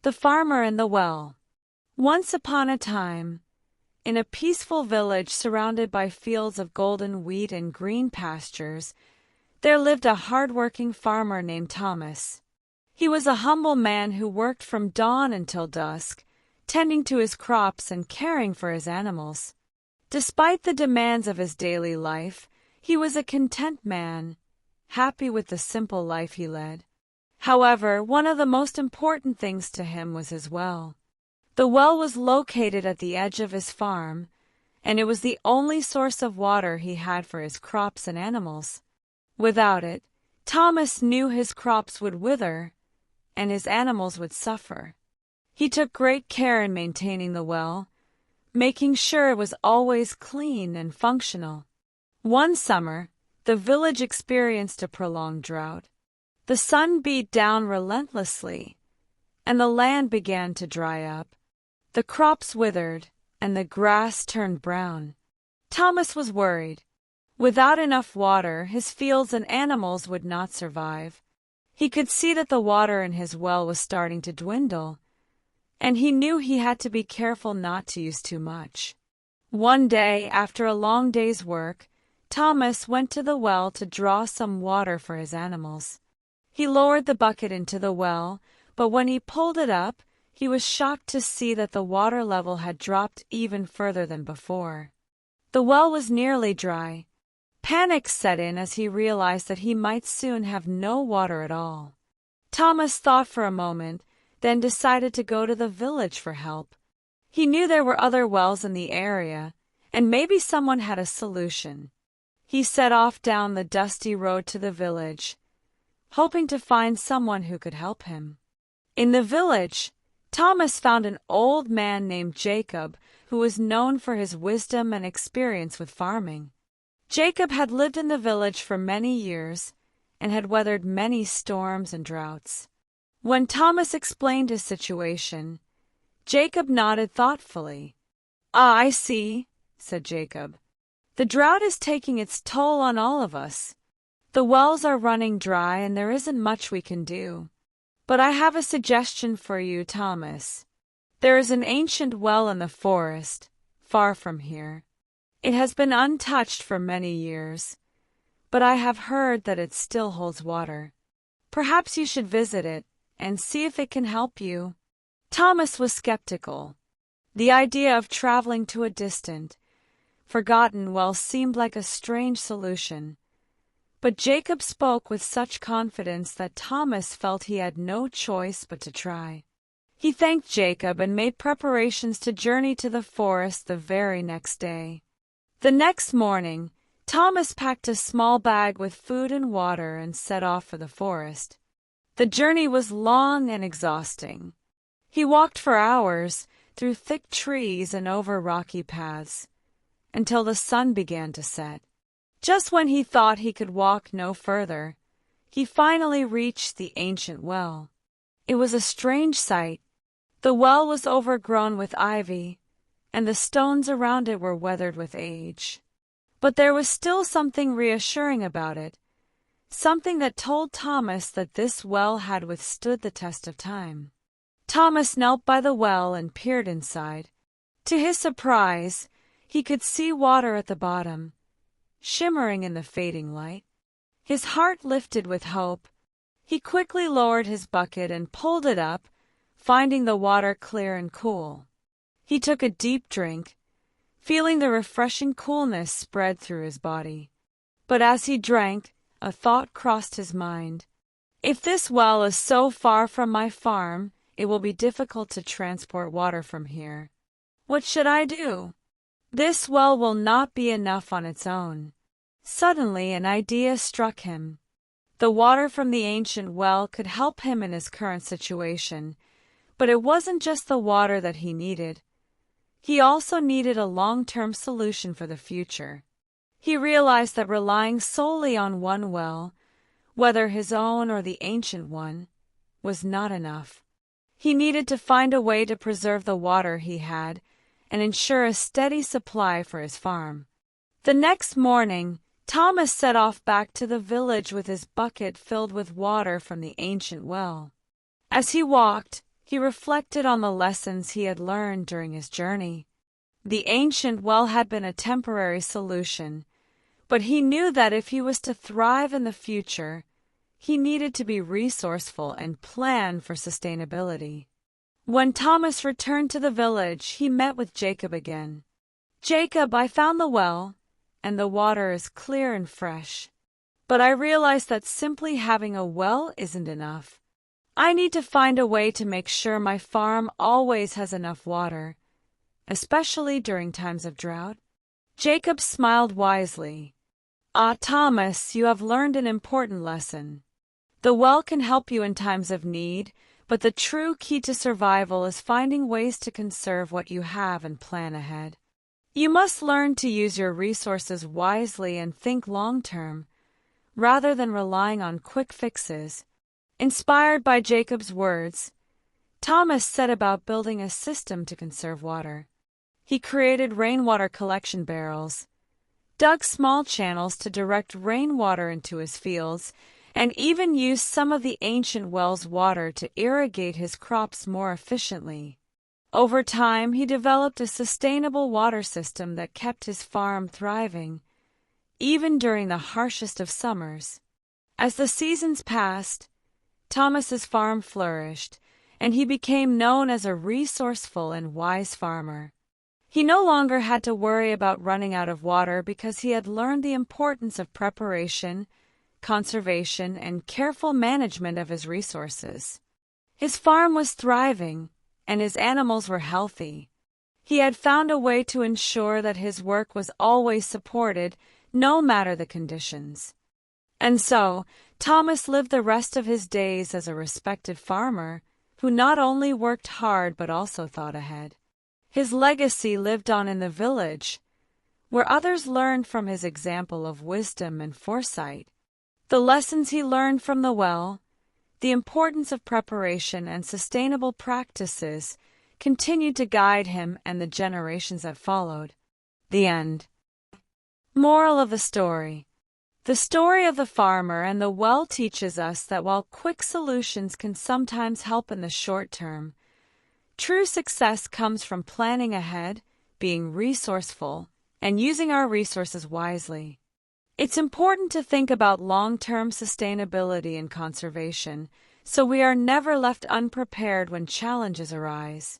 The Farmer and the Well. Once upon a time, in a peaceful village surrounded by fields of golden wheat and green pastures, there lived a hard-working farmer named Thomas. He was a humble man who worked from dawn until dusk, tending to his crops and caring for his animals. Despite the demands of his daily life, he was a content man, happy with the simple life he led. However, one of the most important things to him was his well. The well was located at the edge of his farm, and it was the only source of water he had for his crops and animals. Without it, Thomas knew his crops would wither, and his animals would suffer. He took great care in maintaining the well, making sure it was always clean and functional. One summer, the village experienced a prolonged drought. The sun beat down relentlessly, and the land began to dry up. The crops withered, and the grass turned brown. Thomas was worried. Without enough water, his fields and animals would not survive. He could see that the water in his well was starting to dwindle, and he knew he had to be careful not to use too much. One day, after a long day's work, Thomas went to the well to draw some water for his animals. He lowered the bucket into the well, but when he pulled it up, he was shocked to see that the water level had dropped even further than before. The well was nearly dry. Panic set in as he realized that he might soon have no water at all. Thomas thought for a moment, then decided to go to the village for help. He knew there were other wells in the area, and maybe someone had a solution. He set off down the dusty road to the village, hoping to find someone who could help him. In the village, Thomas found an old man named Jacob, who was known for his wisdom and experience with farming. Jacob had lived in the village for many years and had weathered many storms and droughts. When Thomas explained his situation, Jacob nodded thoughtfully. "Ah, I see," said Jacob. "The drought is taking its toll on all of us. The wells are running dry and there isn't much we can do. But I have a suggestion for you, Thomas. There is an ancient well in the forest, far from here. It has been untouched for many years, but I have heard that it still holds water. Perhaps you should visit it and see if it can help you." Thomas was skeptical. The idea of traveling to a distant, forgotten well seemed like a strange solution. But Jacob spoke with such confidence that Thomas felt he had no choice but to try. He thanked Jacob and made preparations to journey to the forest the very next day. The next morning, Thomas packed a small bag with food and water and set off for the forest. The journey was long and exhausting. He walked for hours through thick trees and over rocky paths, until the sun began to set. Just when he thought he could walk no further, he finally reached the ancient well. It was a strange sight. The well was overgrown with ivy, and the stones around it were weathered with age. But there was still something reassuring about it, something that told Thomas that this well had withstood the test of time. Thomas knelt by the well and peered inside. To his surprise, he could see water at the bottom, shimmering in the fading light. His heart lifted with hope. He quickly lowered his bucket and pulled it up, finding the water clear and cool. He took a deep drink, feeling the refreshing coolness spread through his body. But as he drank, a thought crossed his mind. If this well is so far from my farm, it will be difficult to transport water from here. What should I do? This well will not be enough on its own. Suddenly an idea struck him. The water from the ancient well could help him in his current situation, but it wasn't just the water that he needed. He also needed a long-term solution for the future. He realized that relying solely on one well, whether his own or the ancient one, was not enough. He needed to find a way to preserve the water he had and ensure a steady supply for his farm. The next morning, Thomas set off back to the village with his bucket filled with water from the ancient well. As he walked, He reflected on the lessons he had learned during his journey. The ancient well had been a temporary solution, but he knew that if he was to thrive in the future, he needed to be resourceful and plan for sustainability. When Thomas returned to the village, he met with Jacob again. "Jacob, I found the well, and the water is clear and fresh. But I realized that simply having a well isn't enough. I need to find a way to make sure my farm always has enough water, especially during times of drought." Jacob smiled wisely. "Ah, Thomas, you have learned an important lesson. The well can help you in times of need, but the true key to survival is finding ways to conserve what you have and plan ahead. You must learn to use your resources wisely and think long-term, rather than relying on quick fixes." Inspired by Jacob's words, Thomas set about building a system to conserve water. He created rainwater collection barrels, dug small channels to direct rainwater into his fields, and even used some of the ancient well's water to irrigate his crops more efficiently. Over time, he developed a sustainable water system that kept his farm thriving, even during the harshest of summers. As the seasons passed, Thomas's farm flourished, and he became known as a resourceful and wise farmer. He no longer had to worry about running out of water because he had learned the importance of preparation, conservation, and careful management of his resources. His farm was thriving, and his animals were healthy. He had found a way to ensure that his work was always supported, no matter the conditions. And so, Thomas lived the rest of his days as a respected farmer who not only worked hard but also thought ahead. His legacy lived on in the village, where others learned from his example of wisdom and foresight. The lessons he learned from the well, the importance of preparation and sustainable practices, continued to guide him and the generations that followed. The end. Moral of the story. The story of the farmer and the well teaches us that while quick solutions can sometimes help in the short term, true success comes from planning ahead, being resourceful, and using our resources wisely. It's important to think about long-term sustainability and conservation, so we are never left unprepared when challenges arise.